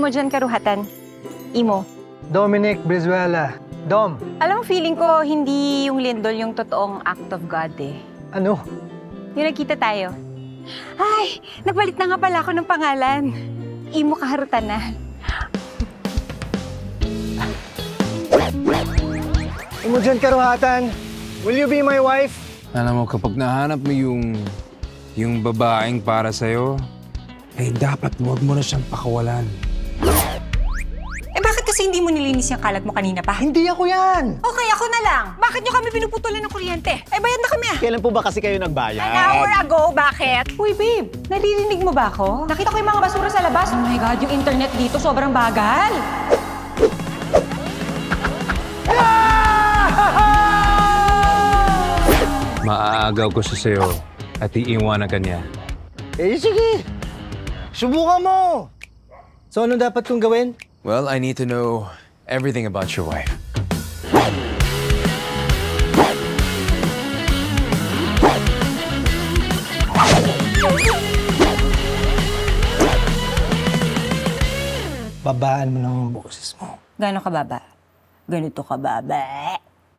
Imogen Karuhatan. Imo. Dominic Brizuela. Dom. Alam mo, feeling ko hindi yung lindol yung totoong act of God eh. Ano? Yung nagkita tayo. Ay, nagbalit na nga pala ako ng pangalan. Imo Kaharutan na. Imogen Karuhatan, will you be my wife? Alam mo, kapag nahanap mo yung babaeng para sa'yo, eh dapat huwag mo na siyang pakawalan. Eh bakit kasi hindi mo nilinis yung kalat mo kanina pa? Hindi ako yan! Okay, ako na lang. Bakit nyo kami pinuputulan ng kuryente? Eh bayad na kami ah. Kailan po ba kasi kayo nagbayad? An hour ago, bakit? Uy babe, naririnig mo ba ako? Nakita ko yung mga basura sa labas. Oh my God, yung internet dito sobrang bagal. Maaagaw ko siya sa'yo at iiwanan ka niya. Eh sige, subukan mo! So ano dapat kong gawin? Well, I need to know everything about your wife. Babaan mo lang yung boses mo. Gano'n ka baba? Ganito ka baba?